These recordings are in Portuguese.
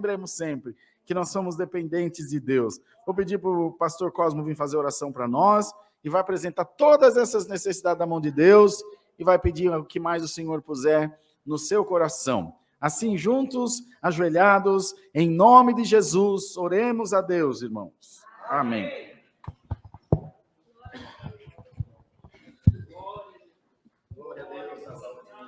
Lembremos sempre que nós somos dependentes de Deus. Vou pedir para o pastor Cosmo vir fazer oração para nós e vai apresentar todas essas necessidades da mão de Deus e vai pedir o que mais o Senhor puser no seu coração. Assim, juntos, ajoelhados, em nome de Jesus, oremos a Deus, irmãos. Amém.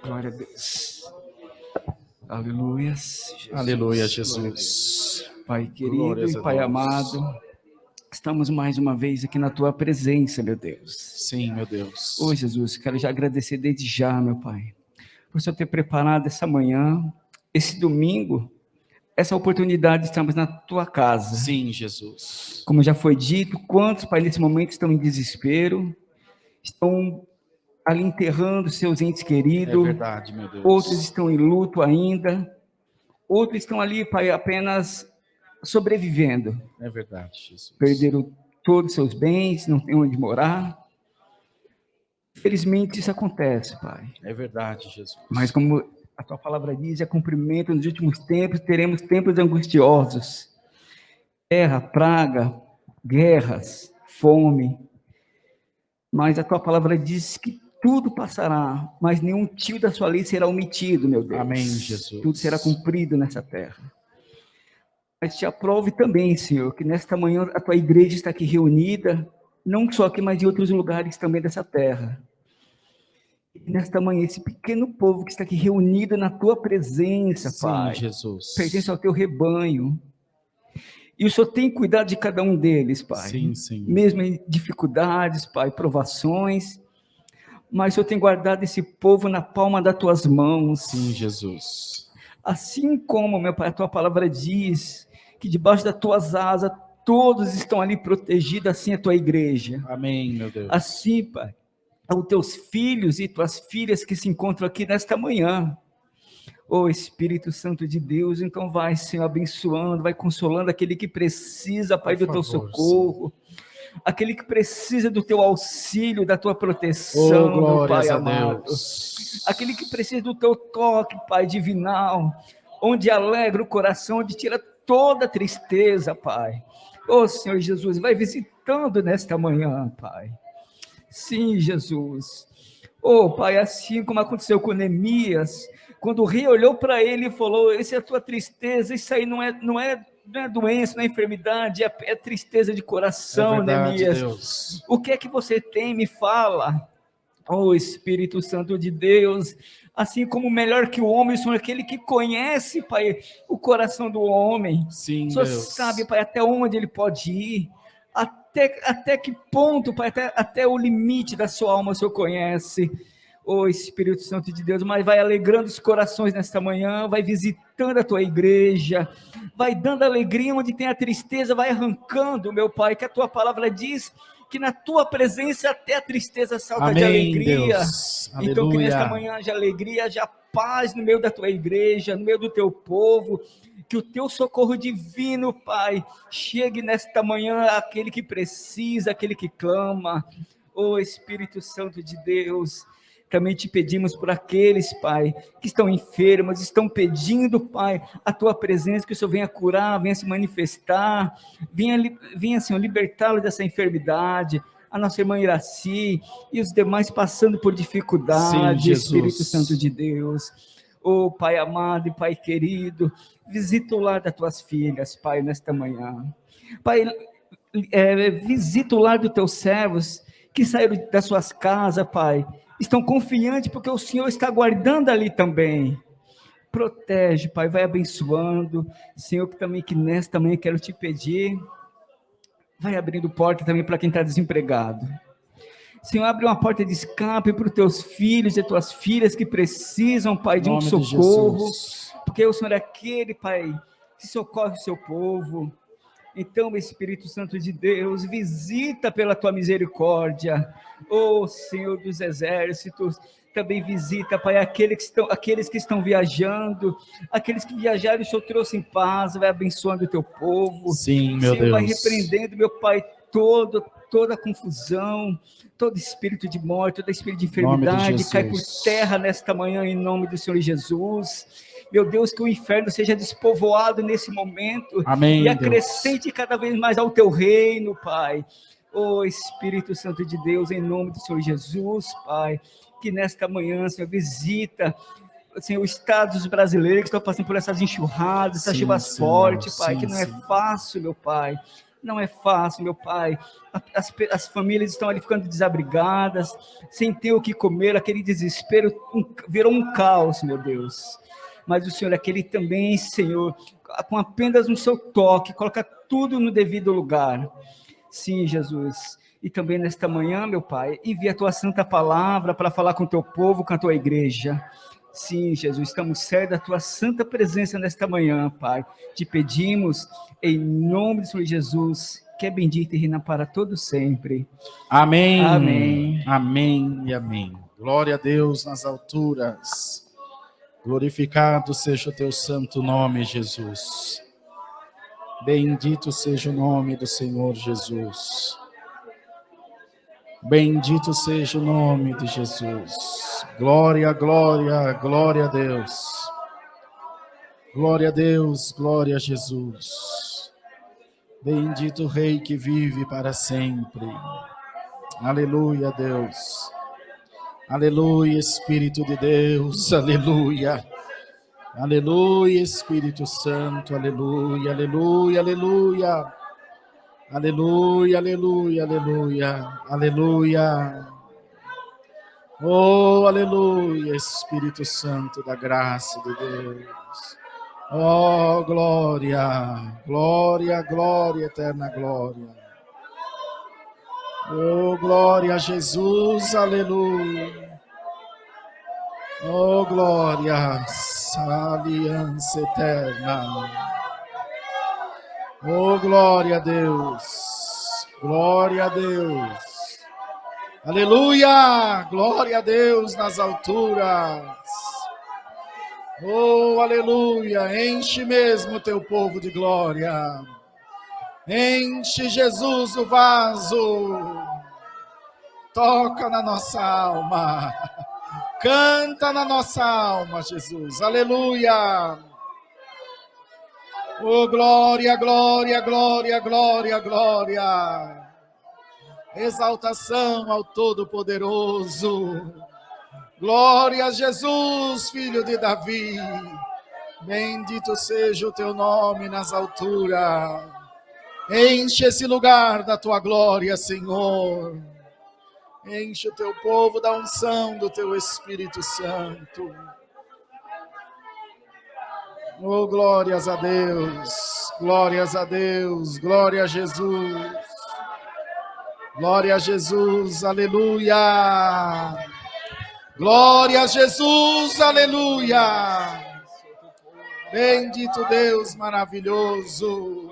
Glória a Deus. Aleluia, Jesus. Aleluia, Jesus. Pai querido e Pai amado, estamos mais uma vez aqui na Tua presença, meu Deus. Sim, meu Deus. Ô, Jesus, quero já agradecer desde já, meu Pai, por Senhor ter preparado essa manhã, esse domingo, essa oportunidade de estarmos na Tua casa. Sim, Jesus. Como já foi dito, quantos, Pai, nesse momento estão em desespero, estão ali enterrando seus entes queridos. É verdade, meu Deus. Outros estão em luto ainda. Outros estão ali, Pai, apenas sobrevivendo. É verdade, Jesus. Perderam todos os seus bens, não tem onde morar. Infelizmente isso acontece, Pai. É verdade, Jesus. Mas como a Tua palavra diz, é cumprimento, nos últimos tempos teremos tempos angustiosos. Terra, praga, guerras, fome. Mas a Tua palavra diz que tudo passará, mas nenhum tio da sua lei será omitido, meu Deus. Amém, Jesus. Tudo será cumprido nessa terra. Mas te aprove também, Senhor, que nesta manhã a Tua igreja está aqui reunida, não só aqui, mas em outros lugares também dessa terra. E nesta manhã, esse pequeno povo que está aqui reunido na Tua presença, Sim, Pai, Jesus. pertence ao Teu rebanho. E o Senhor tem cuidado de cada um deles, Pai. Sim, sim. Mesmo em dificuldades, Pai, provações, mas o Senhor tem guardado esse povo na palma das Tuas mãos. Sim, Jesus. Assim como, meu Pai, a Tua palavra diz que debaixo das Tuas asas todos estão ali protegidos, assim a Tua igreja. Amém, meu Deus. Assim, Pai, os Teus filhos e Tuas filhas que se encontram aqui nesta manhã. Ô Espírito Santo de Deus, então vai, Senhor, abençoando, vai consolando aquele que precisa, Pai, do Teu socorro. Aquele que precisa do Teu auxílio, da Tua proteção, meu Pai amado. Aquele que precisa do Teu toque, Pai divinal, onde alegra o coração, onde tira toda a tristeza, Pai. Ô Senhor Jesus, vai visitando nesta manhã, Pai. Sim, Jesus. Ô Pai, assim como aconteceu com Neemias, quando o rei olhou para ele e falou, essa é a tua tristeza, isso aí não é doença, não é enfermidade, é tristeza de coração, é verdade, Neemias. Deus. O que é que você tem? Me fala. Oh, Espírito Santo de Deus, assim como melhor que o homem, o Senhor é aquele que conhece, Pai, o coração do homem. Sim, o Senhor Deus. sabe, Pai, até onde ele pode ir, até que ponto, Pai, até o limite da sua alma o Senhor conhece. Oh, Espírito Santo de Deus, mas vai alegrando os corações nesta manhã, vai visitando a Tua igreja, vai dando alegria onde tem a tristeza, vai arrancando, meu Pai, que a Tua palavra diz que na Tua presença até a tristeza salta. Amém, de alegria. Deus. Então que nesta manhã haja alegria, haja paz no meio da Tua igreja, no meio do Teu povo, que o Teu socorro divino, Pai, chegue nesta manhã àquele que precisa, àquele que clama. Oh, Espírito Santo de Deus, também te pedimos por aqueles, Pai, que estão enfermos, estão pedindo, Pai, a Tua presença, que o Senhor venha curar, venha se manifestar, venha Senhor, libertá-los dessa enfermidade, a nossa irmã Iraci e os demais passando por dificuldade. Sim, Espírito Santo de Deus. Oh, Pai amado e Pai querido, visita o lar das Tuas filhas, Pai, nesta manhã. Pai, visita o lar dos Teus servos, que saíram das suas casas, Pai, estão confiantes porque o Senhor está guardando ali também. Protege, Pai, vai abençoando. Senhor, que nesta manhã quero te pedir, vai abrindo porta também para quem está desempregado. Senhor, abre uma porta de escape para os Teus filhos e Tuas filhas que precisam, Pai, de um socorro, porque o Senhor é aquele, Pai, que socorre o seu povo. Então, Espírito Santo de Deus, visita pela Tua misericórdia, oh Senhor dos exércitos, também visita, Pai, aqueles que estão viajando, aqueles que viajaram, o Senhor trouxe em paz, vai abençoando o Teu povo. Sim, meu Senhor, Deus. vai repreendendo, meu Pai, toda a confusão, todo espírito de morte, todo espírito de enfermidade, cai por terra nesta manhã, em nome do Senhor Jesus. Meu Deus, que o inferno seja despovoado nesse momento. Amém, E Deus. acrescente cada vez mais ao teu reino, Pai. Ô Espírito Santo de Deus, em nome do Senhor Jesus, Pai, que nesta manhã, Senhor, visita, Senhor, os estados brasileiros que estão passando por essas enxurradas, essas Sim, chuvas Senhor, fortes, Pai, sim, que não é Senhor. fácil, meu Pai. Não é fácil, meu Pai. As famílias estão ali ficando desabrigadas, sem ter o que comer, aquele desespero virou um caos, meu Deus. Mas o Senhor é aquele também, Senhor, com apenas um seu toque, coloca tudo no devido lugar. Sim, Jesus. E também nesta manhã, meu Pai, envia a tua santa palavra para falar com o teu povo, com a tua igreja. Sim, Jesus, estamos certos da tua santa presença nesta manhã, Pai. Te pedimos, em nome do Senhor Jesus, que é bendito e reina para todo sempre. Amém. Amém. Amém e amém. Glória a Deus nas alturas. Glorificado seja o teu santo nome, Jesus. Bendito seja o nome do Senhor Jesus. Bendito seja o nome de Jesus. Glória, glória, glória a Deus. Glória a Deus, glória a Jesus. Bendito o Rei que vive para sempre. Aleluia, Deus. Aleluia, Espírito de Deus. Aleluia. Aleluia, Espírito Santo. Aleluia, aleluia, aleluia. Aleluia, aleluia, aleluia. Aleluia. Oh, aleluia, Espírito Santo da graça de Deus. Oh, glória, glória, glória, eterna glória. Oh, glória a Jesus, aleluia. Oh, glória, aliança eterna. Oh, glória a Deus, glória a Deus. Aleluia, glória a Deus nas alturas. Oh, aleluia, enche mesmo o teu povo de glória. Enche, Jesus, o vaso. Toca na nossa alma. Canta na nossa alma, Jesus. Aleluia. Oh, glória, glória, glória, glória, glória. Exaltação ao Todo-Poderoso. Glória a Jesus, filho de Davi. Bendito seja o teu nome nas alturas. Enche esse lugar da tua glória, Senhor. Enche o teu povo da unção do teu Espírito Santo. Oh, glórias a Deus, glórias a Deus, glória a Jesus. Glória a Jesus, aleluia. Glória a Jesus, aleluia. Bendito Deus maravilhoso.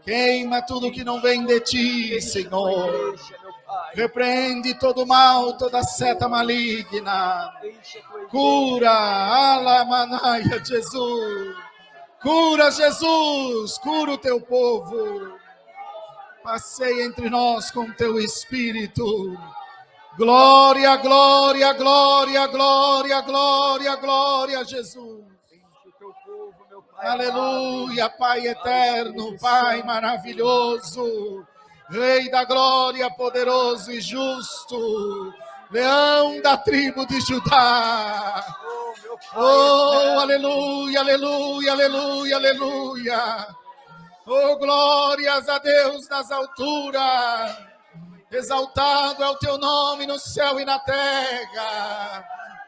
Queima tudo que não vem de ti, Senhor. Repreende todo mal, toda seta maligna. Cura, Alamanaia, Jesus. Cura, Jesus. Cura o teu povo. Passeia entre nós com teu Espírito. Glória, glória, glória, glória, glória, glória, Jesus. Aleluia, Pai eterno, Pai maravilhoso, Rei da glória, poderoso e justo, Leão da tribo de Judá. Oh, aleluia, aleluia, aleluia, aleluia. Oh, glórias a Deus nas alturas. Exaltado é o teu nome no céu e na terra,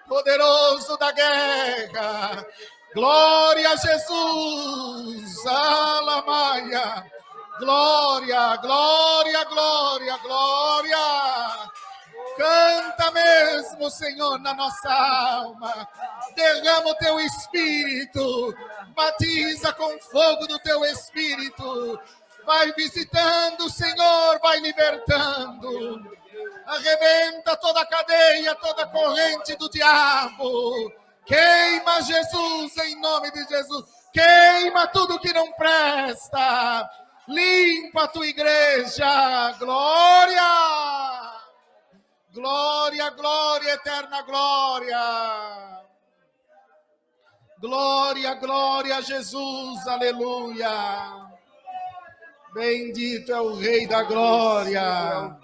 poderoso da guerra. Glória a Jesus, Alamaia. Glória, glória, glória, glória. Canta mesmo, Senhor, na nossa alma. Derrama o teu Espírito. Batiza com fogo do teu Espírito. Vai visitando, Senhor, vai libertando. Arrebenta toda a cadeia, toda a corrente do diabo. Queima, Jesus, em nome de Jesus. Queima tudo que não presta. Limpa a tua igreja. Glória. Glória, glória, eterna glória. Glória, glória a Jesus, aleluia. Bendito é o Rei da glória.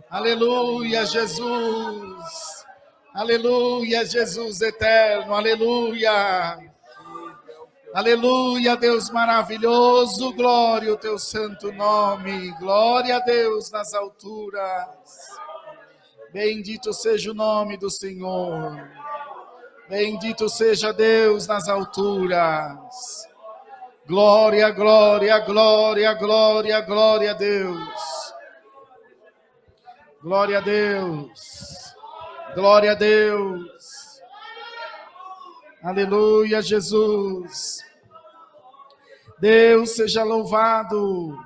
Aleluia, Jesus. Aleluia, Jesus eterno, aleluia. Aleluia, Deus maravilhoso, glória ao teu santo nome. Glória a Deus nas alturas. Bendito seja o nome do Senhor. Bendito seja Deus nas alturas. Glória, glória, glória, glória, glória a Deus. Glória a Deus. Glória a Deus. Aleluia, Jesus. Deus seja louvado.